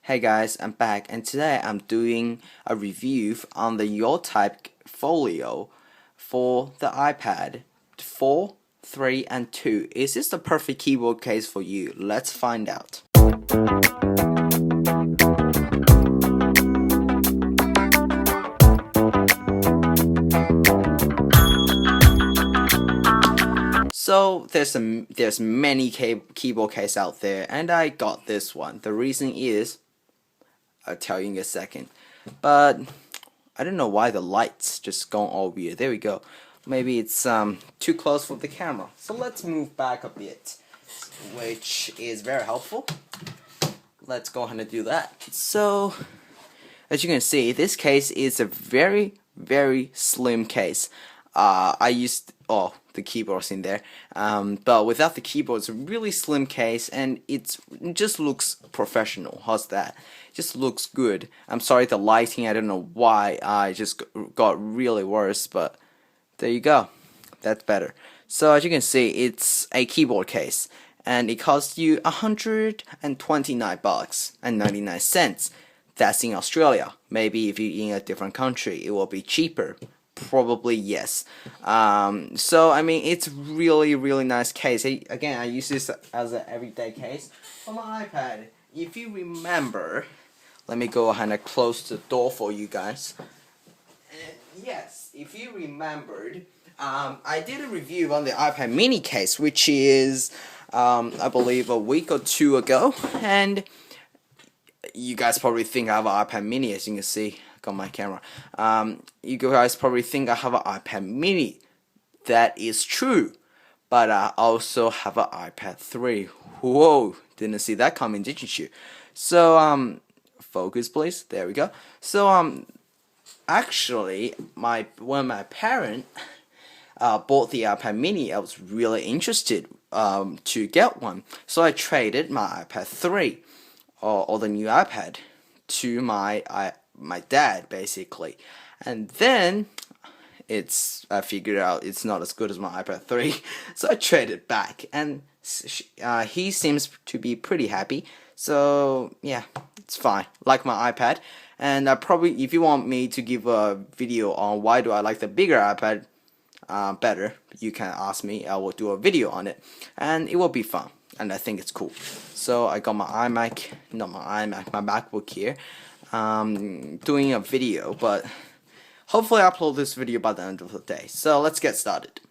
Hey guys, I'm back and today I'm doing a review on the Your-Type folio for the iPad 4, 3 and 2. Is this the perfect keyboard case for you? Let's find out. So there's many keyboard case out there and I got this one. The reason is I'll tell you in a second. But I don't know why the light's just gone all weird. There we go. Maybe it's too close for the camera. So let's move back a bit, which is very helpful. Let's go ahead and do that. So as you can see, this case is a very slim case. I used the keyboard's in there, but without the keyboard, it's a really slim case, and it just looks professional. How's that? It just looks good. I'm sorry, the lighting. I don't know why. I just got really worse, but there you go. That's better. So as you can see, it's a keyboard case, and it costs you $129.99. That's in Australia. Maybe if you're in a different country, it will be cheaper. Probably yes. So I mean, it's really nice case. Again, I use this as an everyday case on my iPad. If you remember, let me go ahead and close the door for you guys. Yes, if you remembered, I did a review on the iPad mini case, which is I believe a week or two ago, and you guys probably think I have an iPad mini, as you can see. On my camera, you guys probably think I have an iPad mini. That is true, but I also have an iPad 3. Whoa, didn't see that coming, didn't you? So focus please. There we go. So actually, when my parent bought the iPad mini, I was really interested to get one. So I traded my iPad 3 or the new iPad to my dad, basically, and then I figured out it's not as good as my iPad 3, so I traded back, and he seems to be pretty happy. So yeah, it's fine. Like my iPad, and probably if you want me to give a video on why do I like the bigger iPad better, you can ask me. I will do a video on it, and it will be fun, and I think it's cool. So I got my MacBook here. Doing a video, but hopefully I'll upload this video by the end of the day. So let's get started.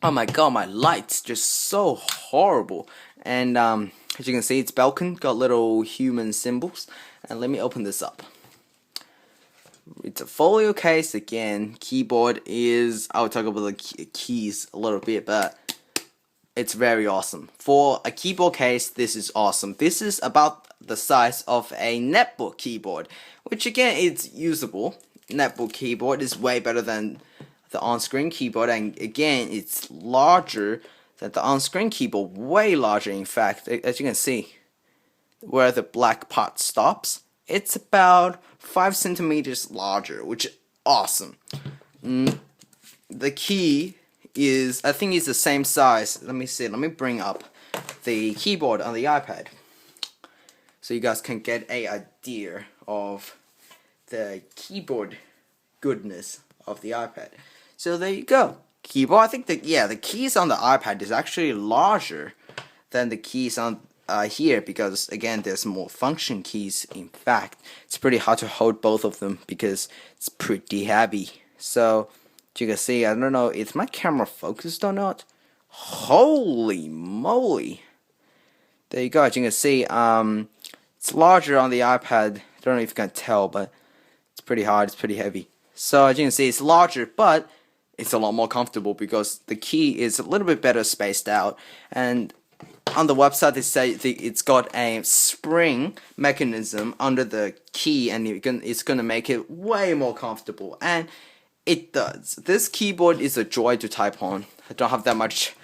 Oh my god, my light's just so horrible. And as you can see, it's Belkin, got little human symbols. And let me open this up. It's a folio case again. Keyboard is, I'll talk about the keys a little bit, but it's very awesome. For a keyboard case, this is awesome. This is about the size of a netbook keyboard, which again is usable. Netbook keyboard is way better than the on-screen keyboard, and again it's larger than the on-screen keyboard, way larger in fact. As you can see, where the black part stops, it's about 5 centimeters larger, which is awesome. The key is, I think it's the same size. Let me see, let me bring up the keyboard on the iPad so you guys can get an idea of the keyboard goodness of the iPad. So there you go. Keyboard, I think the keys on the iPad is actually larger than the keys on here, because again there's more function keys. In fact, it's pretty hard to hold both of them because it's pretty heavy. So you can see, I don't know if my camera focused or not. Holy moly. There you go. As you can see, it's larger on the iPad. I don't know if you can tell, but it's pretty hard, it's pretty heavy. So as you can see, it's larger, but it's a lot more comfortable because the key is a little bit better spaced out. And on the website they say it's got a spring mechanism under the key, and it's gonna make it way more comfortable, and it does. This keyboard is a joy to type on. I don't have that much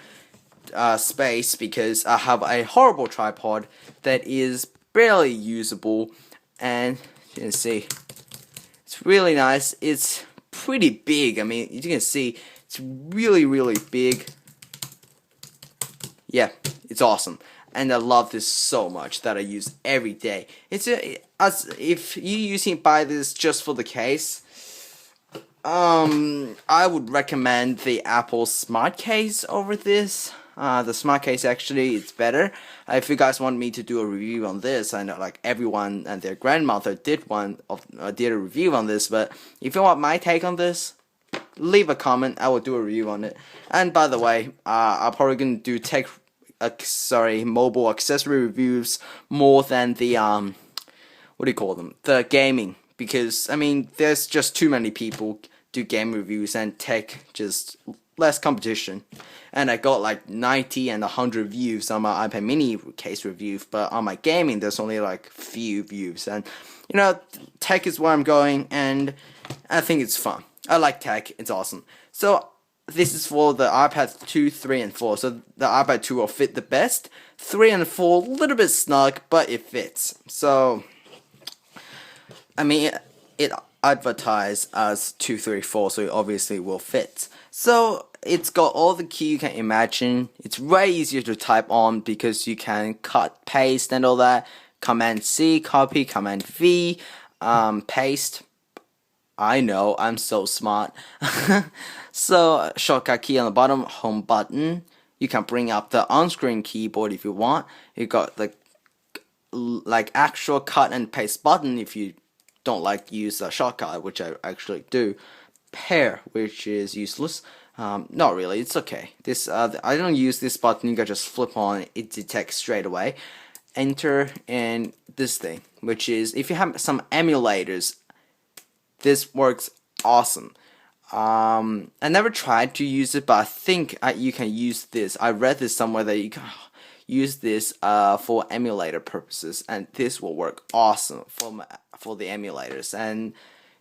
space because I have a horrible tripod that is barely usable, and you can see it's really nice. It's pretty big. I mean, you can see it's really big. Yeah, it's awesome. and I love this so much that I use every day. As if you buy this just for the case, I would recommend the Apple Smart Case over this. The Smart Case actually it's better. If you guys want me to do a review on this, I know like everyone and their grandmother did a review on this. But if you want my take on this, leave a comment. I will do a review on it. And by the way, I'm probably gonna do mobile accessory reviews more than the what do you call them? The gaming, because I mean there's just too many people do game reviews and tech just less competition. And I got like 90 and 100 views on my iPad mini case review, but on my gaming there's only like few views. And you know, tech is where I'm going, and I think it's fun. I like tech, it's awesome. So this is for the iPad 2, 3, and 4. So the iPad 2 will fit the best. 3 and 4, a little bit snug, but it fits. So, I mean, it advertised as 2, 3, 4, so it obviously will fit. So, it's got all the key you can imagine. It's way easier to type on because you can cut, paste, and all that. Command C, copy, Command V, paste. I know, I'm so smart. So, shortcut key on the bottom, home button. You can bring up the on-screen keyboard if you want. You got the like actual cut and paste button if you don't like use a shortcut, which I actually do. Pair, which is useless. Not really, it's okay. This I don't use this button. You can just flip on it detects straight away. Enter, and this thing, which is if you have some emulators, this works awesome. I never tried to use it, but I think you can use this. I read this somewhere that you can use this for emulator purposes, and this will work awesome for the emulators. And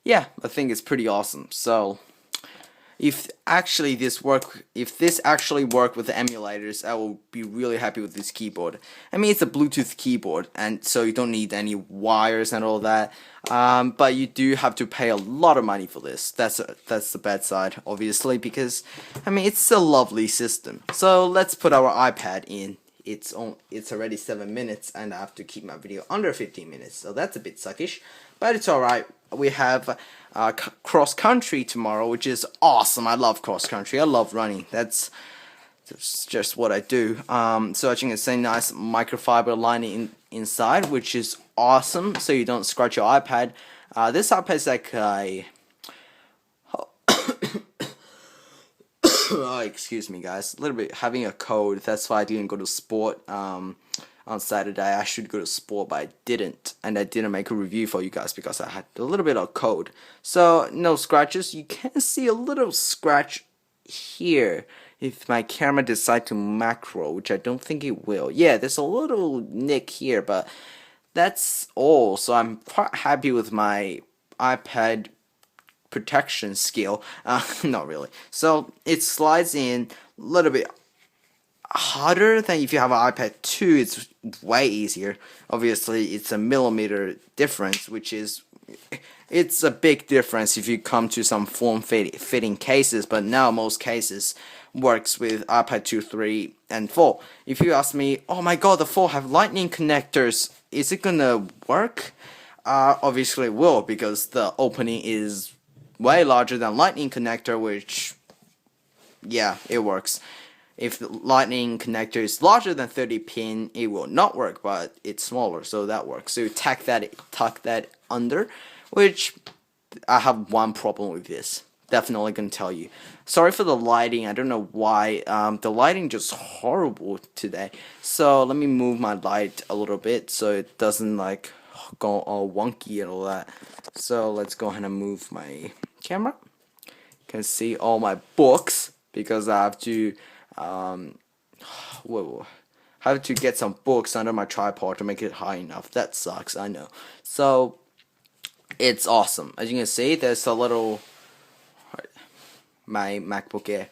yeah, I think it's pretty awesome. So if this actually work with the emulators, I will be really happy with this keyboard. I mean, it's a Bluetooth keyboard, and so you don't need any wires and all that. But you do have to pay a lot of money for this. That's the bad side, obviously, because I mean it's a lovely system. So let's put our iPad in. It's already 7 minutes, and I have to keep my video under 15 minutes. So that's a bit suckish, but it's alright. We have cross country tomorrow, which is awesome. I love cross country. I love running. That's just what I do. So as you can see, nice microfiber lining inside, which is awesome. So you don't scratch your iPad. This iPad is like a oh, excuse me, guys. A little bit having a cold. That's why I didn't go to sport on Saturday. I should go to sport, but I didn't. And I didn't make a review for you guys because I had a little bit of cold. So, no scratches. You can see a little scratch here if my camera decides to macro, which I don't think it will. Yeah, there's a little nick here, but that's all. So I'm quite happy with my iPad protection skill. Not really. So it slides in a little bit harder than if you have an iPad 2. It's way easier. Obviously, it's a millimeter difference, which is it's a big difference if you come to some form-fitting cases. But now most cases works with iPad 2, 3, and 4. If you ask me, oh my god, the 4 have lightning connectors, is it gonna work? Obviously it will, because the opening is way larger than lightning connector, which yeah, it works. If the lightning connector is larger than 30 pin, it will not work, but it's smaller, so that works. So you tuck that under, which I have one problem with this. Definitely gonna tell you. Sorry for the lighting. I don't know why. The lighting just horrible today. So let me move my light a little bit so it doesn't like go all wonky and all that. So let's go ahead and move my camera. You can see all my books because I have to have to get some books under my tripod to make it high enough. That sucks, I know. So it's awesome. As you can see, there's a little my MacBook Air.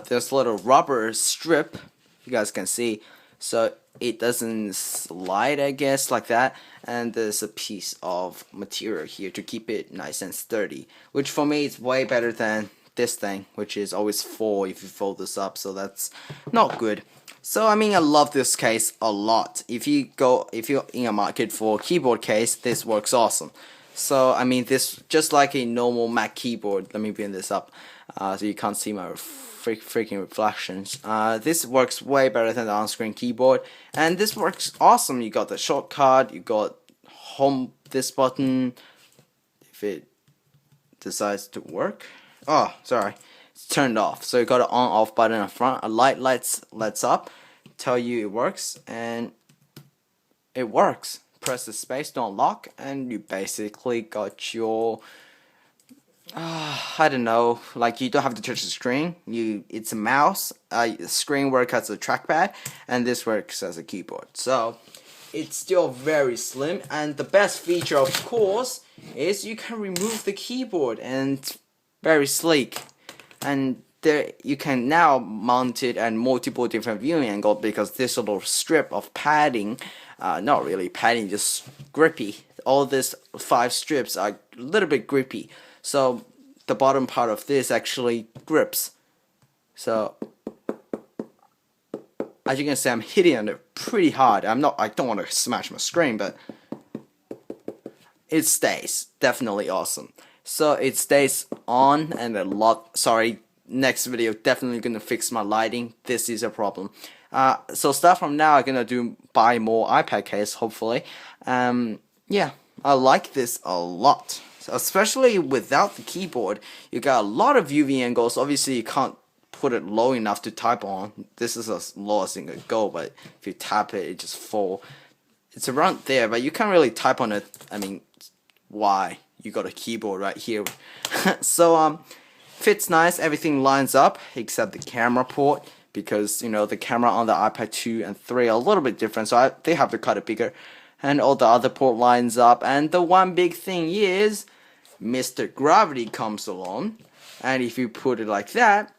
There's a little rubber strip, you guys can see, so it doesn't slide, I guess, like that. And there's a piece of material here to keep it nice and sturdy, which for me is way better than this thing, which is always full if you fold this up, so that's not good. So I mean, I love this case a lot. If you're in a market for keyboard case, this works awesome. So I mean, this just like a normal Mac keyboard. Let me bring this up, so you can't see my freaking reflections. This works way better than the on-screen keyboard, and this works awesome. You got the shortcut, you got home this button. If it decides to work, oh sorry, it's turned off. So you got an on-off button in front. A light lights up, tell you it works, and it works. Press the space to unlock, and you basically got your I don't know, like you don't have to touch the screen. It's a mouse. The screen works as a trackpad, and this works as a keyboard. So it's still very slim, and the best feature, of course, is you can remove the keyboard, and it's very sleek. And there you can now mount it at multiple different viewing angles because this little strip of padding, not really padding, just grippy. All these 5 strips are a little bit grippy. So the bottom part of this actually grips. So as you can see, I'm hitting on it pretty hard. I don't want to smash my screen, but it stays. Definitely awesome. So it stays on, and next video definitely gonna fix my lighting. This is a problem. So start from now, I'm gonna buy more iPad case, hopefully. Yeah, I like this a lot. Especially without the keyboard, you got a lot of UV angles. Obviously, you can't put it low enough to type on. This is as low as it can go, but if you tap it, it just fall. It's around there, but you can't really type on it. I mean, why? You got a keyboard right here. So fits nice. Everything lines up except the camera port, because you know the camera on the iPad 2 and 3 are a little bit different, so they have to cut it bigger. And all the other port lines up. And the one big thing is Mr. Gravity comes along, and if you put it like that,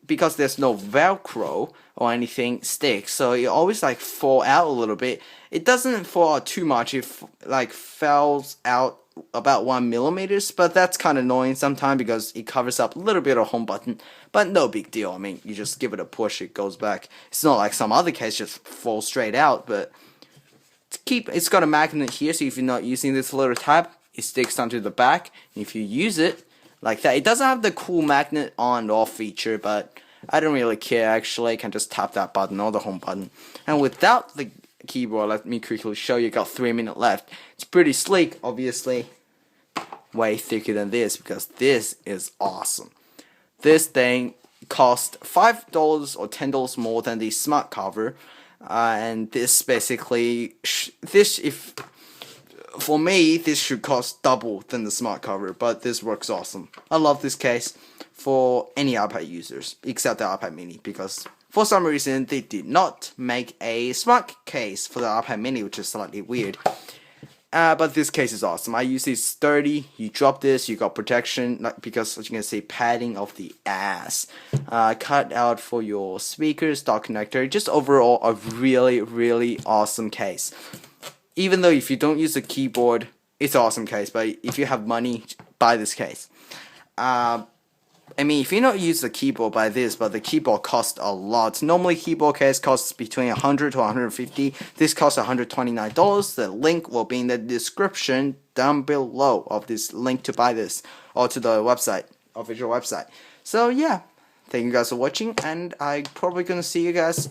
because there's no Velcro or anything sticks, so it always like fall out a little bit. It doesn't fall out too much. It like falls out about 1 millimeters, but that's kind of annoying sometimes because it covers up a little bit of home button. But no big deal. I mean, you just give it a push, it goes back. It's not like some other case just falls straight out, but it's got a magnet here, so if you're not using this little tab, it sticks onto the back. If you use it like that, it doesn't have the cool magnet on and off feature, but I don't really care actually. I can just tap that button or the home button. And without the keyboard, let me quickly show you, got 3 minutes left. It's pretty sleek, obviously way thicker than this because this is awesome. This thing cost $5 or $10 more than the smart cover. And this basically, for me, this should cost double than the smart cover, but this works awesome. I love this case for any iPad users, except the iPad mini, because for some reason they did not make a smart case for the iPad mini, which is slightly weird. But this case is awesome. I use it sturdy. You drop this, you got protection, because as you can see, padding of the ass. Cut out for your speakers, dock connector. Just overall a really, really awesome case. Even though if you don't use the keyboard, it's an awesome case. But if you have money, buy this case. I mean, if you don't use the keyboard, buy this, but the keyboard costs a lot. Normally, keyboard case costs between $100 to $150. This costs $129. The link will be in the description down below of this link to buy this, or to the website, official website. So yeah, thank you guys for watching, and I'm probably gonna see you guys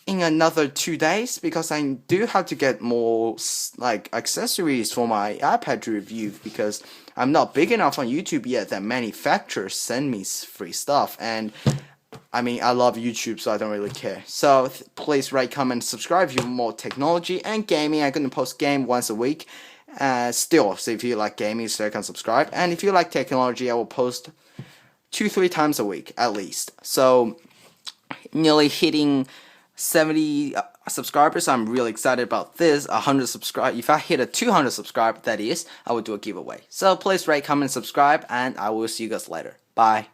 in another 2 days, because I do have to get more like accessories for my iPad to review, because I'm not big enough on YouTube yet that manufacturers send me free stuff, and I mean, I love YouTube, so I don't really care. So please rate, comment, subscribe if you want more technology and gaming. I'm gonna post game once a week still, so if you like gaming, so you can subscribe. And if you like technology, I will post 2-3 times a week at least. So nearly hitting 70 subscribers. I'm really excited about this. 100 subscribe. If I hit a 200 subscribe, that is, I will do a giveaway. So please rate, comment, subscribe, and I will see you guys later. Bye.